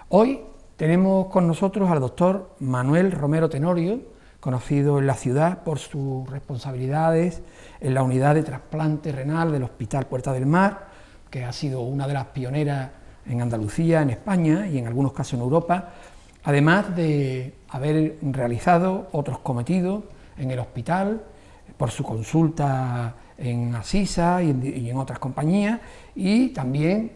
Hoy tenemos con nosotros al doctor Manuel Romero Tenorio, conocido en la ciudad por sus responsabilidades en la unidad de trasplante renal del Hospital Puerta del Mar, que ha sido una de las pioneras en Andalucía, en España y en algunos casos en Europa, además de haber realizado otros cometidos en el hospital, por su consulta en Asisa y en otras compañías, y también,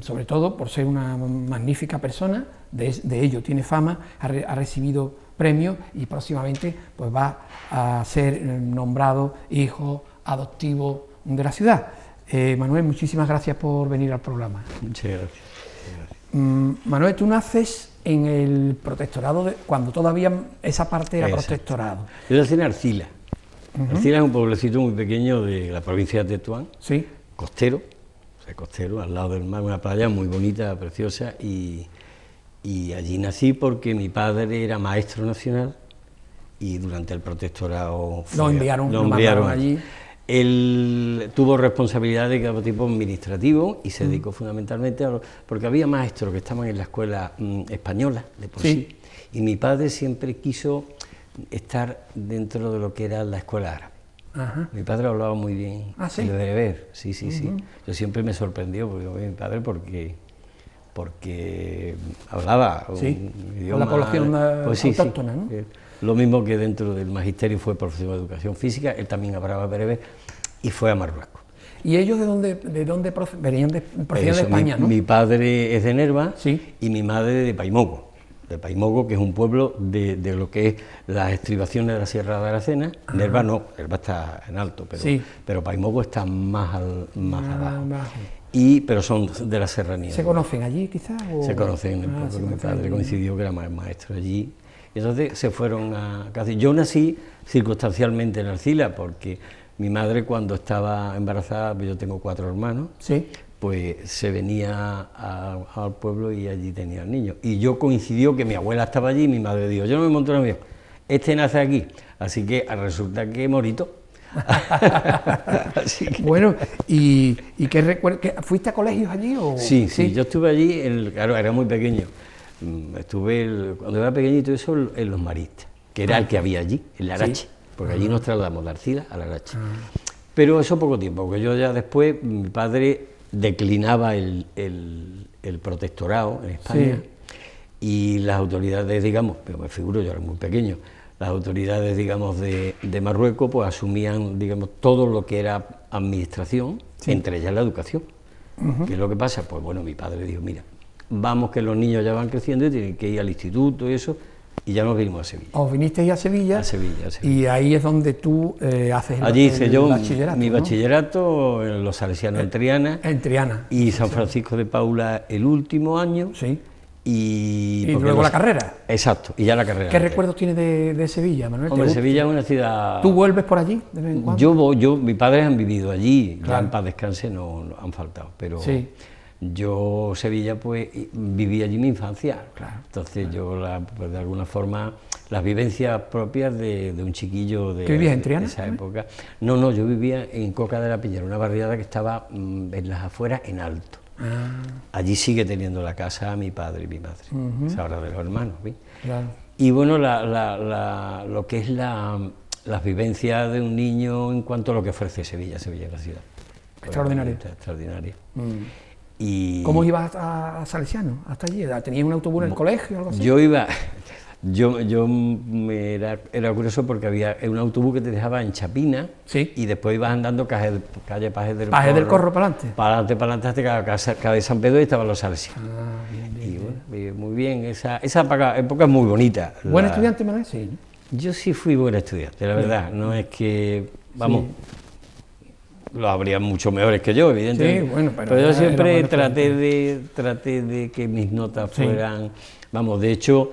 sobre todo, por ser una magnífica persona, de ello tiene fama, ha recibido premios y próximamente pues va a ser nombrado hijo adoptivo de la ciudad. Manuel, muchísimas gracias por venir al programa. Muchas gracias. Manuel, tú naces en el protectorado, cuando todavía esa parte era protectorado. Yo nací en Arcila. Arcila es un pueblecito muy pequeño de la provincia de Tetuán, ¿sí? Costero, costero, al lado del mar, una playa muy bonita, preciosa, y allí nací porque mi padre era maestro nacional y durante el protectorado lo enviaron allí. Él tuvo responsabilidad de cada tipo administrativo y se dedicó fundamentalmente porque había maestros que estaban en la escuela española de por sí, y mi padre siempre quiso estar dentro de lo que era la escuela árabe. Ajá. Mi padre hablaba muy bien el bereber, sí. Yo siempre me sorprendió mi padre porque hablaba un idioma, la población autóctona, ¿no? Lo mismo que dentro del magisterio fue profesor de educación física, él también hablaba bereber y fue a Marruecos. ¿Y ellos de dónde procedían de España, no? Mi padre es de Nerva, sí, y mi madre de Paimogo, que es un pueblo de lo que es las estribaciones de la Sierra de Aracena. Nerva no, Nerva está en alto, pero Paimogo está más abajo. Pero son de la serranía. ¿Se conocen allí quizás? Se conocen, porque mi padre coincidió que era maestro allí. Y entonces se fueron a Cáceres. Yo nací circunstancialmente en Arcila, porque mi madre, cuando estaba embarazada, yo tengo 4 hermanos, pues se venía al pueblo y allí tenía al niño. Y yo coincidió que mi abuela estaba allí y mi madre dijo, yo no me monto en el avión, este nace aquí. Así que resulta que morito. Bueno, ¿y qué recuerdo? ¿Fuiste a colegios allí? Sí, yo estuve allí, claro, era muy pequeño. Cuando era pequeñito, eso en Los Maristas, que era el que había allí, en Larache, porque allí nos trasladamos de Arcila a Larache. Pero eso poco tiempo, porque yo ya después, mi padre declinaba el protectorado en España, y las autoridades, digamos, pero me figuro, yo era muy pequeño, las autoridades, digamos, de Marruecos, pues asumían, digamos, todo lo que era administración, entre ellas la educación. ¿Qué es lo que pasa? Pues bueno, mi padre dijo, mira, vamos que los niños ya van creciendo y tienen que ir al instituto y eso, y ya nos vinimos a Sevilla. ¿Os vinisteis a Sevilla? A Sevilla. Y ahí es donde tú haces allí hice yo bachillerato, mi bachillerato en los Salesianos en Triana. En Triana. Y San Francisco de Paula el último año. Sí. Y luego la carrera. Exacto, y ya la carrera. ¿Qué recuerdos tienes de Sevilla, Manuel? Hombre, Sevilla es una ciudad... ¿Tú vuelves por allí de vez en cuando? Mis padres han vivido allí, ya en paz descanse no han faltado, pero yo Sevilla pues viví allí mi infancia, entonces yo pues, de alguna forma las vivencias propias de un chiquillo de, ¿Qué vivías en Triana? De esa época. No, yo vivía en Coca de la Piñera, una barriada que estaba en las afueras en alto. Allí sigue teniendo la casa mi padre y mi madre, esa hora de los hermanos. Y bueno, lo que es las vivencias de un niño en cuanto a lo que ofrece Sevilla es la ciudad. Extraordinaria. Y ¿cómo ibas a Salesiano hasta allí? ¿Tenías un autobús en el colegio o algo así? Yo iba... Era curioso porque había un autobús que te dejaba en Chapina, y después ibas andando calle Pajes del Corro para adelante. Para adelante hasta calle San Pedro y estaban los Salesianos. Bien. Muy bien, esa época es muy bonita. ¿Buen estudiante, Manuel? Sí. Yo sí fui buen estudiante, la verdad, no es que, vamos, lo habría mucho mejores que yo, evidentemente. Sí, bueno, pero yo siempre traté de que mis notas fueran, vamos, de hecho,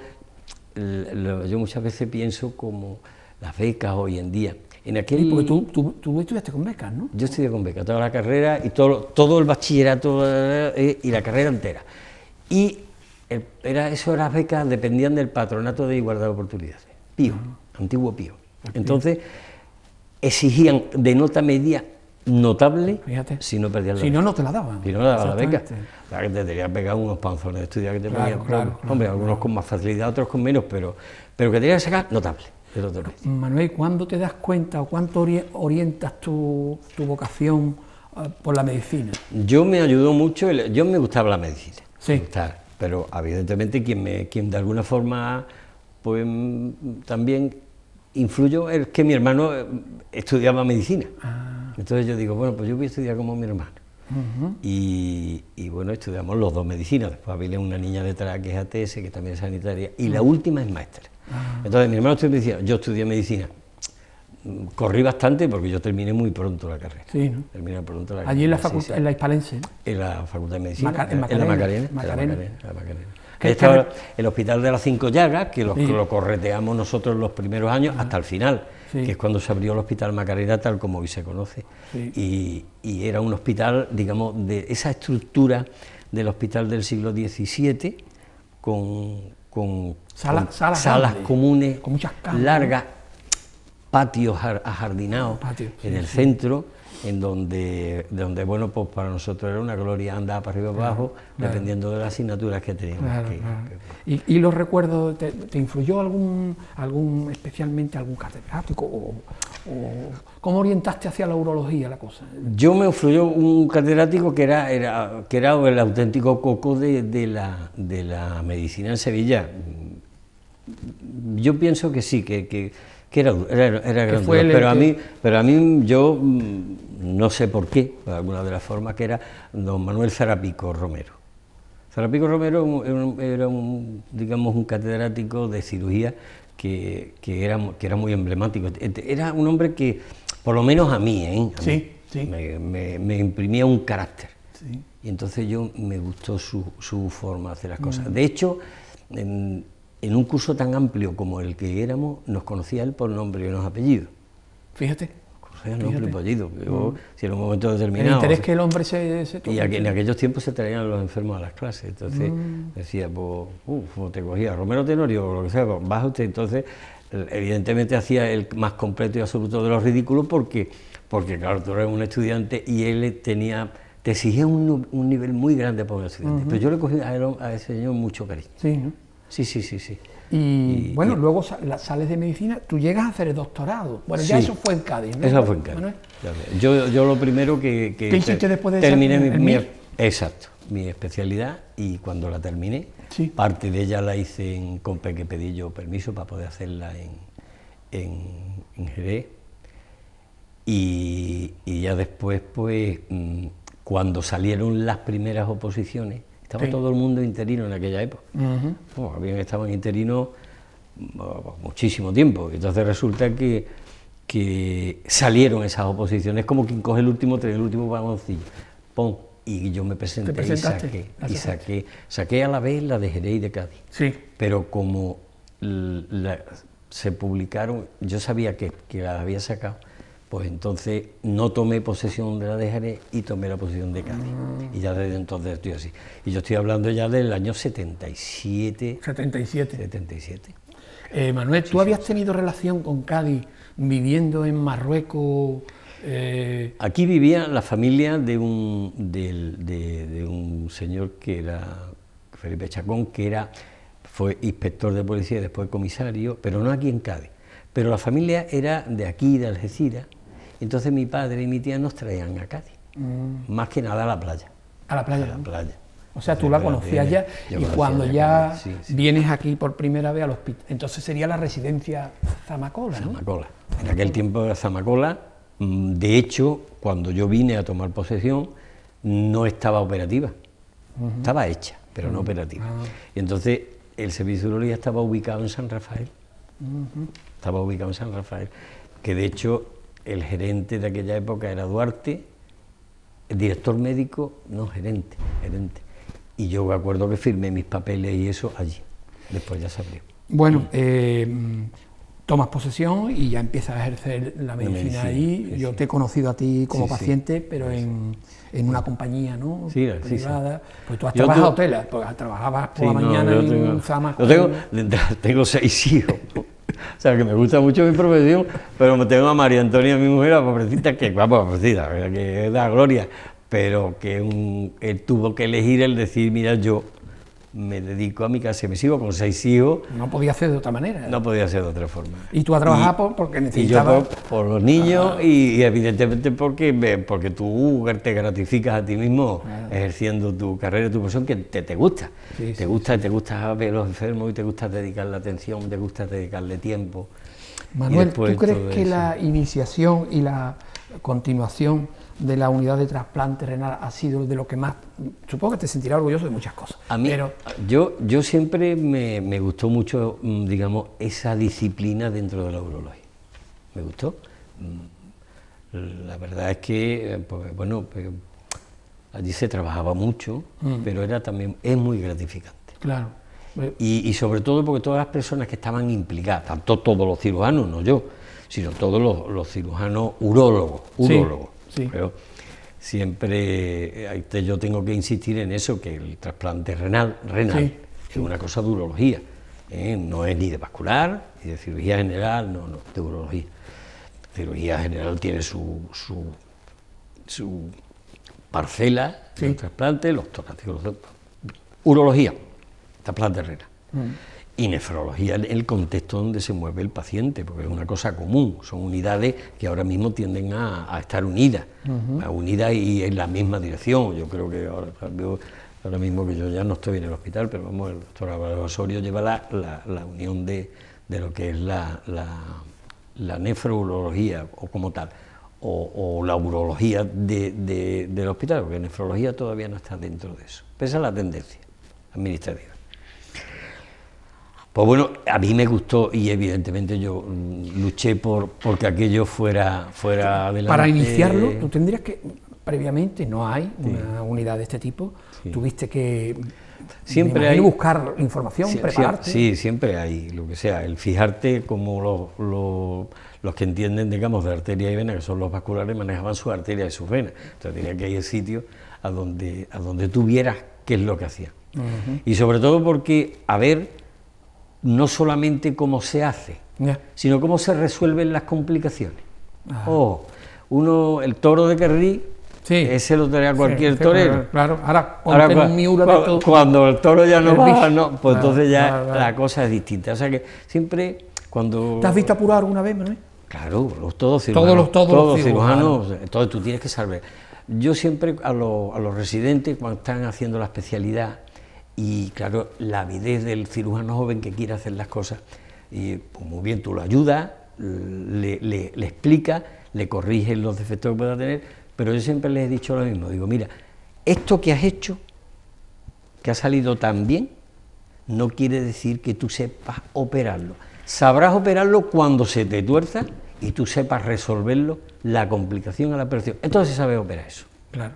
yo muchas veces pienso como las becas hoy en día. Porque tú estudiaste con becas, ¿no? Yo estudié con becas, toda la carrera y todo el bachillerato y la carrera entera. Y las becas dependían del Patronato de Igualdad de Oportunidades, Pío, antiguo Pío. Entonces exigían de nota media notable, Fíjate. si no perdías la Si beca. no, no te la daban. Si no le daba la beca, Exactamente. la que te tenía que pegar unos panzones de estudiar que te Claro, ponían, claro, hombre, claro. algunos con más facilidad, otros con menos, pero que tenías que sacar notable. El otro día. Manuel, ¿cuándo te das cuenta o cuánto orientas tu vocación por la medicina? Yo me ayudó mucho, yo me gustaba la medicina, Sí. me gustaba, pero evidentemente quien de alguna forma pues también influyó es que mi hermano estudiaba medicina. Entonces yo digo, bueno, pues yo voy a estudiar como mi hermano. Y bueno, estudiamos los dos medicina, después había una niña detrás que es ATS, que también es sanitaria, y la última es maestra. Entonces mi hermano estudió medicina, yo estudié medicina. Corrí bastante porque yo terminé muy pronto la carrera. Sí, ¿no? Terminé pronto la Allí en la carrera, facultad, sí, sí. en la Hispalense, ¿no? En la Facultad de Medicina, En en la Macarena. Macarena. Ahí estaba el Hospital de las Cinco Llagas, que lo correteamos nosotros los primeros años hasta el final, Sí. que es cuando se abrió el Hospital Macarena tal como hoy se conoce. Sí. Y era un hospital, digamos, de esa estructura del hospital del siglo XVII, con salas comunes, con muchas camas, largas, patios ajardinados Patios, sí, en el centro, en donde bueno, pues para nosotros era una gloria andar para arriba y para abajo, dependiendo de las asignaturas que teníamos. Claro. ¿Y los recuerdos, te influyó especialmente algún catedrático? O ¿cómo orientaste hacia la urología la cosa? Yo me influyó un catedrático que era el auténtico coco de la medicina en Sevilla. Yo pienso que sí, que era grande, pero a mí yo no sé por qué, de alguna de las formas, que era don Manuel Zarapico Romero. Zarapico Romero era digamos, un catedrático de cirugía que era muy emblemático. Era un hombre que, por lo menos a mí, Sí. me imprimía un carácter. Sí. Y entonces me gustó su forma de hacer las cosas. De hecho, en un curso tan amplio como el que éramos, nos conocía él por nombre y unos apellidos. Fíjate. Conocía nombre y apellido. Si en un momento determinado... El interés que el hombre se y en aquellos tiempos se traían los enfermos a las clases. Entonces decía, pues te cogía Romero Tenorio o lo que sea, pues, baja usted. Entonces, evidentemente hacía el más completo y absoluto de los ridículos porque claro, tú eres un estudiante y él te exigía un nivel muy grande para un estudiante. Pero yo le cogí a ese señor mucho cariño. Sí, ¿no? Sí. Y bueno, luego sales de medicina, tú llegas a hacer el doctorado. Bueno, ya eso fue en Cádiz, ¿no? Eso fue en Cádiz. Yo lo primero que ¿Qué hiciste después de terminé esa? mi especialidad, y cuando la terminé, Sí. parte de ella la hice en Compe, que pedí yo permiso para poder hacerla en Jerez, y ya después, pues, cuando salieron las primeras oposiciones, estaba todo el mundo interino en aquella época. Habían estado en interino muchísimo tiempo. Entonces resulta que salieron esas oposiciones como quien coge el último tren, el último vagoncillo. ¡Pum! Y yo me presenté y saqué a la vez la de Jerez y de Cádiz. Sí. Pero como se publicaron, yo sabía que la había sacado, pues entonces no tomé posesión de la de Jerez y tomé la posesión de Cádiz. Y ya desde entonces estoy así. Y yo estoy hablando ya del año 77. 77. Manuel, ¿tú habías tenido relación con Cádiz viviendo en Marruecos? Aquí vivía la familia de un señor que era Felipe Chacón, fue inspector de policía y después comisario, pero no aquí en Cádiz. Pero la familia era de aquí, de Algeciras. Entonces mi padre y mi tía nos traían a Cádiz, más que nada a la playa. ¿A la playa? A la playa. O sea, tú la conocías ya, y cuando ya vienes aquí por primera vez al hospital, entonces sería la residencia Zamacola, ¿no? Zamacola. En aquel tiempo era Zamacola. De hecho, cuando yo vine a tomar posesión, no estaba operativa. Estaba hecha, pero no operativa. Y entonces el servicio de urología estaba ubicado en San Rafael. Estaba ubicado en San Rafael, que de hecho el gerente de aquella época era Duarte, el director médico, no, gerente. Y yo me acuerdo que firmé mis papeles y eso allí, después ya se abrió. Bueno, tomas posesión y ya empiezas a ejercer la medicina allí. Yo te he conocido a ti como paciente, pero en una compañía, ¿no? Privada. Pues tú has trabajado tela, pues trabajabas por la mañana en un Zamacola. Tengo 6 hijos. O sea, que me gusta mucho mi profesión, pero me tengo a María Antonia, mi mujer, la pobrecita, que vamos, pobrecita, que da gloria, pero que él tuvo que elegir el decir, mira, yo me dedico a mi casa y me sigo con 6 hijos. No podía hacer de otra manera. No podía ser de otra forma. Y tú a trabajar porque necesitabas... Y yo por los niños y evidentemente porque tú te gratificas a ti mismo ejerciendo tu carrera, tu profesión, que te gusta. Sí, te gusta ver a los enfermos y te gusta dedicarle atención, te gusta dedicarle tiempo. Manuel, ¿tú crees que la iniciación y la continuación de la unidad de trasplante renal ha sido de lo que más... Supongo que te sentirás orgulloso de muchas cosas. A mí, pero... yo siempre me gustó mucho, digamos, esa disciplina dentro de la urología. Me gustó. La verdad es que, pues, bueno, allí se trabajaba mucho, pero es muy gratificante. Claro. Y sobre todo porque todas las personas que estaban implicadas, tanto todos los cirujanos, no yo, sino todos los cirujanos urólogos. Sí. Pero siempre yo tengo que insistir en eso, que el trasplante renal es una cosa de urología, no es ni de vascular, ni de cirugía general, no, de urología. Cirugía general tiene su parcela, el trasplante, los torácicos, urología, trasplante renal. Y nefrología, el contexto donde se mueve el paciente, porque es una cosa común, son unidades que ahora mismo tienden a estar unidas, y en la misma dirección. Yo creo que ahora mismo, que yo ya no estoy en el hospital, pero vamos, el doctor Álvaro Osorio lleva la unión de lo que es la nefrourología, o como tal, o la urología del hospital, porque nefrología todavía no está dentro de eso, pese a la tendencia administrativa. Pues bueno, a mí me gustó y evidentemente yo luché porque aquello fuera adelante. Para iniciarlo, tú tendrías que, previamente, no hay una unidad de este tipo, tuviste que siempre hay buscar información, prepararte. Sí, siempre hay, lo que sea, el fijarte como los que entienden, digamos, de arteria y vena, que son los vasculares, manejaban sus arterias y sus venas. Entonces tenía que ir al sitio a donde tú vieras qué es lo que hacían. Y sobre todo porque, a ver, no solamente cómo se hace, sino cómo se resuelven las complicaciones. El toro de Kerry, ese lo tenía cualquier torero. Claro, ahora un miura de todo. Cuando el toro ya no va, pues entonces ya la cosa es distinta. O sea que siempre cuando... ¿Te has visto apurado alguna vez, Manuel? Claro, todos cirujanos. Todos los cirujanos. Entonces tú tienes que saber. Yo siempre a los residentes, cuando están haciendo la especialidad, y claro, la avidez del cirujano joven que quiere hacer las cosas, y pues muy bien, tú lo ayudas, le explicas, le corriges los defectos que pueda tener, pero yo siempre les he dicho lo mismo, digo, mira, esto que has hecho, que ha salido tan bien, no quiere decir que tú sepas operarlo. Sabrás operarlo cuando se te tuerza y tú sepas resolverlo, la complicación a la operación. Entonces sabes operar eso. Claro.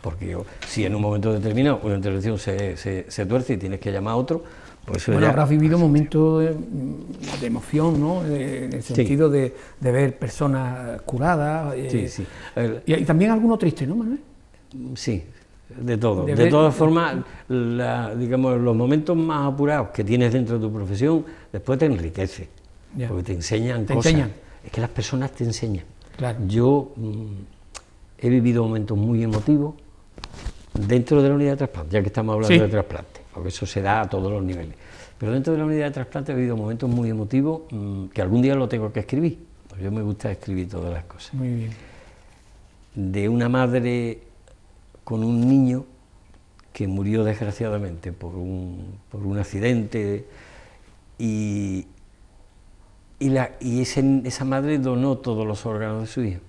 Porque si en un momento determinado una intervención se tuerce y tienes que llamar a otro, pues eso bueno, ya... habrás vivido momentos de emoción, ¿no? En el sentido de ver personas curadas. Sí. Y también alguno triste, ¿no, Manuel? Sí, de todo. De todas formas, digamos, los momentos más apurados que tienes dentro de tu profesión, después te enriquece, porque te enseñan cosas. Es que las personas te enseñan. Claro. Yo he vivido momentos muy emotivos dentro de la unidad de trasplante, ya que estamos hablando de trasplante, porque eso se da a todos los niveles. Pero dentro de la unidad de trasplante he vivido momentos muy emotivos que algún día lo tengo que escribir, porque yo me gusta escribir todas las cosas. Muy bien. De una madre con un niño que murió desgraciadamente por un accidente y esa madre donó todos los órganos de su hijo.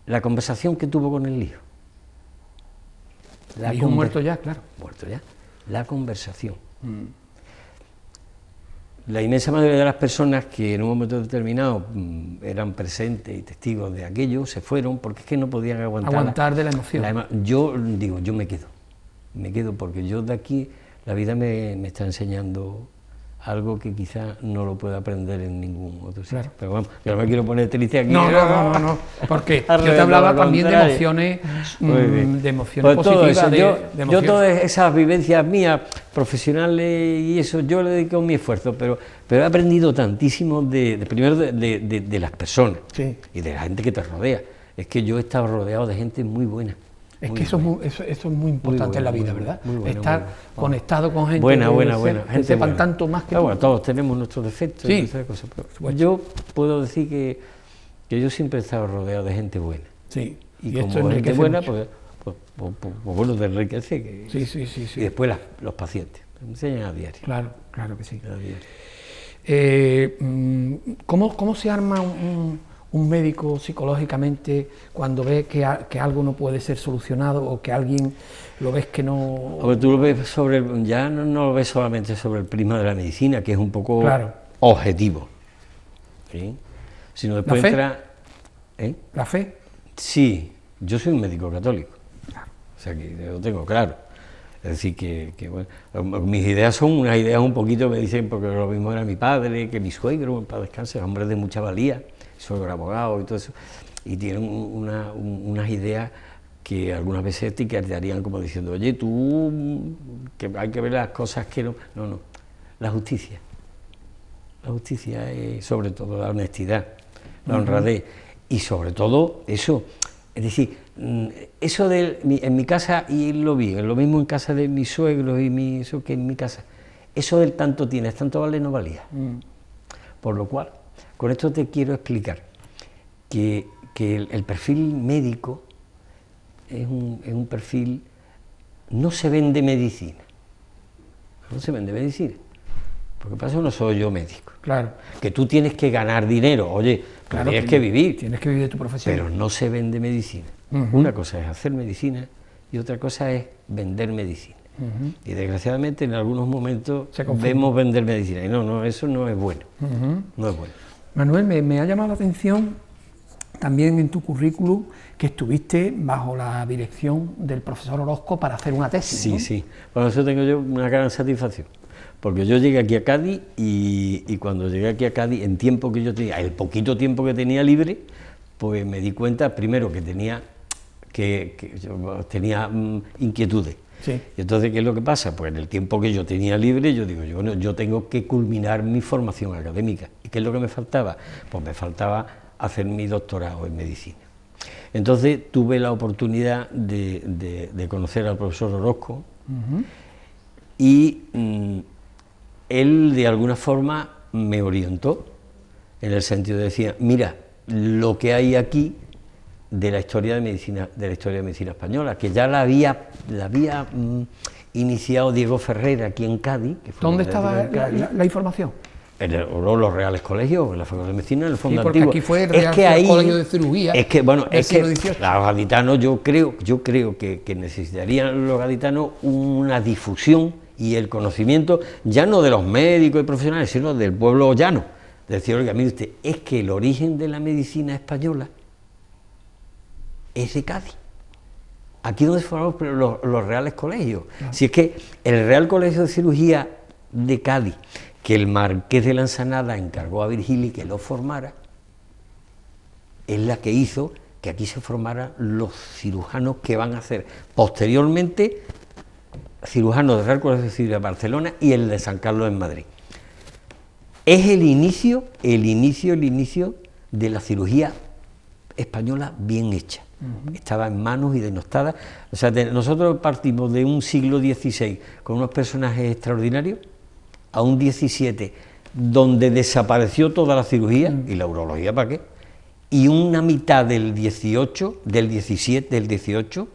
La conversación que tuvo con el hijo. El hijo muerto ya, claro. Muerto ya. La conversación. La inmensa mayoría de las personas que en un momento determinado eran presentes y testigos de aquello, se fueron porque es que no podían aguantar de la emoción. Yo digo, yo me quedo porque yo de aquí, la vida me está enseñando algo que quizás no lo pueda aprender en ningún otro sitio. Claro. Pero bueno, yo no me quiero poner triste aquí. No, porque yo te hablaba también de emociones, pues positivas, todo eso, de yo emociones. todas esas vivencias mías, profesionales y eso, yo le dedico mi esfuerzo, pero he aprendido tantísimo primero de las personas, sí, y de la gente que te rodea. Es que yo he estado rodeado de gente muy buena. Es que eso es muy importante en la vida, ¿verdad? Estar conectado con gente buena, que sepan tanto más que tú. Bueno, todos tenemos nuestros defectos, sí, y esas cosas, pero yo puedo decir que yo siempre he estado rodeado de gente buena. Sí. Y como gente buena, pues bueno, te enriquece. Sí. Y después los pacientes, me enseñan a diario. Claro que sí. A diario. ¿Cómo se arma un médico psicológicamente cuando ve que algo no puede ser solucionado o que alguien lo ves que no...? A ver, tú lo ves ya no lo ves solamente sobre el prisma de la medicina, que es un poco objetivo, ¿sí? Sino después entra... ¿La fe? Sí, yo soy un médico católico, o sea que lo tengo claro. Es decir, que bueno, mis ideas son unas ideas un poquito, me dicen, porque lo mismo era mi padre, que mi suegro, para descansar, hombre de mucha valía, suegro abogado y todo eso, y tienen unas ideas que algunas veces te quedarían como diciendo, oye, tú, que hay que ver las cosas que no, la justicia es sobre todo la honestidad, la honradez, y sobre todo eso, es decir, eso en mi casa, y lo vi, lo mismo en casa de mis suegros y eso que en mi casa, eso del tanto tienes, tanto vale, no valía. Por lo cual, con esto te quiero explicar que el perfil médico es un perfil, no se vende medicina, porque para eso no soy yo médico. Claro. Que tú tienes que ganar dinero, oye, tienes que vivir. Tienes que vivir de tu profesión. Pero no se vende medicina. Una cosa es hacer medicina y otra cosa es vender medicina. Y desgraciadamente en algunos momentos vemos vender medicina y no, eso no es bueno. No es bueno. Manuel, me ha llamado la atención también en tu currículum que estuviste bajo la dirección del profesor Orozco para hacer una tesis. Sí, ¿no? sí. Bueno, eso tengo yo una gran satisfacción. Porque yo llegué aquí a Cádiz y cuando llegué aquí a Cádiz, en tiempo que yo tenía, el poquito tiempo que tenía libre, pues me di cuenta primero que tenía inquietudes. Sí. Y entonces, ¿qué es lo que pasa? Pues en el tiempo que yo tenía libre, yo digo, yo tengo que culminar mi formación académica. ¿Y qué es lo que me faltaba? Pues me faltaba hacer mi doctorado en medicina. Entonces tuve la oportunidad de conocer al profesor Orozco y él de alguna forma me orientó en el sentido de decir, mira, lo que hay aquí de la historia de medicina española, que ya la había iniciado Diego Ferrer aquí en Cádiz. Que fue ¿Dónde estaba la información? En los Reales Colegios, en la Facultad de Medicina, en el Fondo porque Antiguo. Aquí fue el Real Colegio de Cirugía. Es que los gaditanos, yo creo que necesitarían los gaditanos una difusión y el conocimiento, ya no de los médicos y profesionales, sino del pueblo llano. Decir, oiga, mire usted, es que el origen de la medicina española es de Cádiz. Aquí donde se formaron los Reales Colegios. Claro. Si es que el Real Colegio de Cirugía de Cádiz, que el marqués de Lanzanada encargó a Virgili que lo formara, es la que hizo que aquí se formaran los cirujanos que van a ser posteriormente cirujanos del Real Colegio de Cirugía de Barcelona y el de San Carlos en Madrid. Es el inicio de la cirugía española bien hecha. Estaba en manos y denostada. O sea, nosotros partimos de un siglo XVI con unos personajes extraordinarios a un XVII donde desapareció toda la cirugía y la urología, ¿para qué? Y una mitad del XVIII,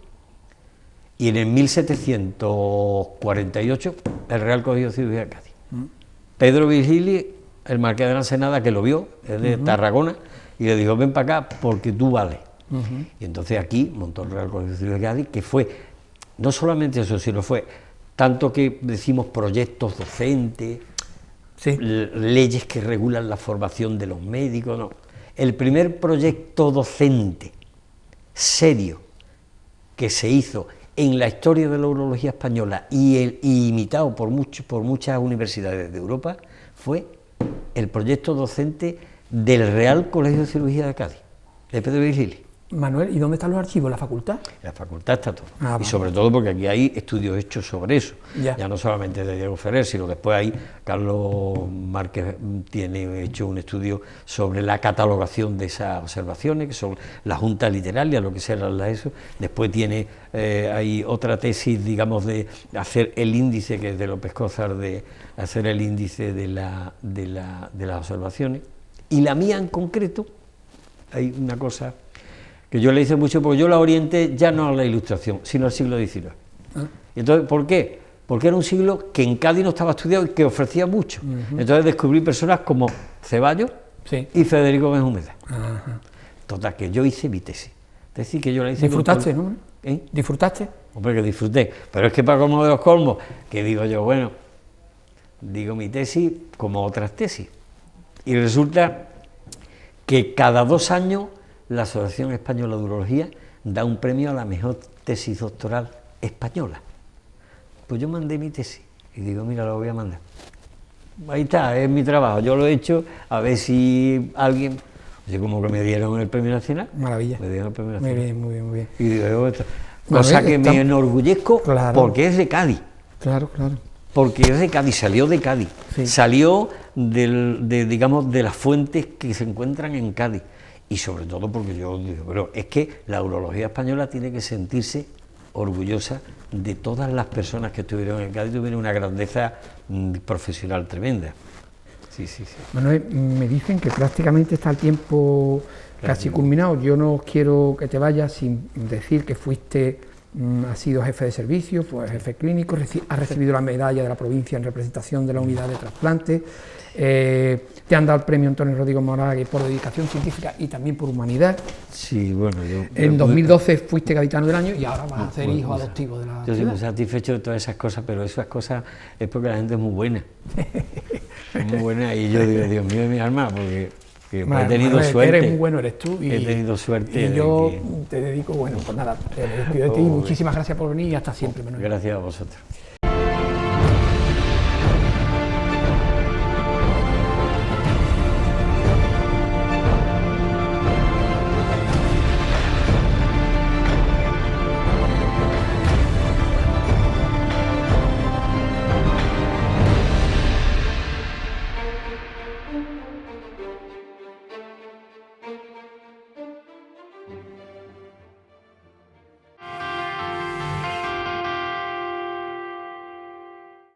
y en el 1748 el Real Colegio de Cirugía de Cádiz. Pedro Virgili, el marqués de Lanzanada, que lo vio, es de Tarragona, y le dijo, ven para acá porque tú vales. Y entonces aquí montó el Real Colegio de Cirugía de Cádiz, que fue, no solamente eso, sino fue tanto que decimos proyectos docentes, leyes que regulan la formación de los médicos, no. El primer proyecto docente serio que se hizo en la historia de la urología española y imitado por muchas universidades de Europa fue el proyecto docente del Real Colegio de Cirugía de Cádiz, de Pedro Virgili. Manuel, ¿y dónde están los archivos? ¿La facultad? En la facultad está todo. Ah, y sobre todo porque aquí hay estudios hechos sobre eso. Ya no solamente de Diego Ferrer, sino después hay Carlos Márquez tiene hecho un estudio sobre la catalogación de esas observaciones, que son la Junta Literaria, lo que sea eso. Después tiene hay otra tesis, digamos, de hacer el índice, que es de López Cózar, de hacer el índice de las observaciones. Y la mía en concreto, hay una cosa que yo le hice mucho, porque yo la orienté ya no a la Ilustración, sino al siglo XIX. Y entonces, ¿por qué? Porque era un siglo que en Cádiz no estaba estudiado y que ofrecía mucho. Entonces descubrí personas como Ceballos y Federico Benjumeda. Total, que yo hice mi tesis. Es decir, que yo la hice... ¿Disfrutaste, no? ¿Disfrutaste? Hombre, que disfruté. Pero es que para colmo de los colmos, que digo yo, bueno, digo mi tesis como otras tesis. Y resulta que cada 2 años la Asociación Española de Urología da un premio a la mejor tesis doctoral española. Pues yo mandé mi tesis y digo, mira, la voy a mandar. Ahí está, es mi trabajo, yo lo he hecho, a ver si alguien... Oye, como que me dieron el premio nacional. Maravilla. Me dieron el premio nacional. Muy bien, muy bien, muy bien. Y digo, cosa que me enorgullezco, claro, porque es de Cádiz. Claro, claro. Porque es de Cádiz, salió de Cádiz. Sí. Salió digamos, de las fuentes que se encuentran en Cádiz. Y sobre todo porque yo digo, pero es que la urología española tiene que sentirse orgullosa de todas las personas que estuvieron en Cádiz, tuvieron una grandeza profesional tremenda. Sí, sí, sí. Manuel, me dicen que prácticamente está el tiempo casi culminado. Yo no quiero que te vayas sin decir que fuiste, has sido jefe de servicio, fue jefe clínico, has recibido la medalla de la provincia en representación de la unidad de trasplante, te han dado el premio Antonio Rodrigo Moragues por dedicación científica y también por humanidad. Sí, bueno, en 2012 fuiste gaditano del año y ahora vas a ser hijo adoptivo de la ciudad. Yo estoy muy satisfecho de todas esas cosas, pero esas cosas es porque la gente es muy buena. Es muy buena y yo digo, Dios mío de mi alma, porque he tenido suerte. Eres muy bueno, eres tú. Y, he tenido suerte. Y yo te dedico, bueno, pues nada, te despido de ti. Muchísimas gracias por venir y hasta siempre, Manuel. Gracias a vosotros.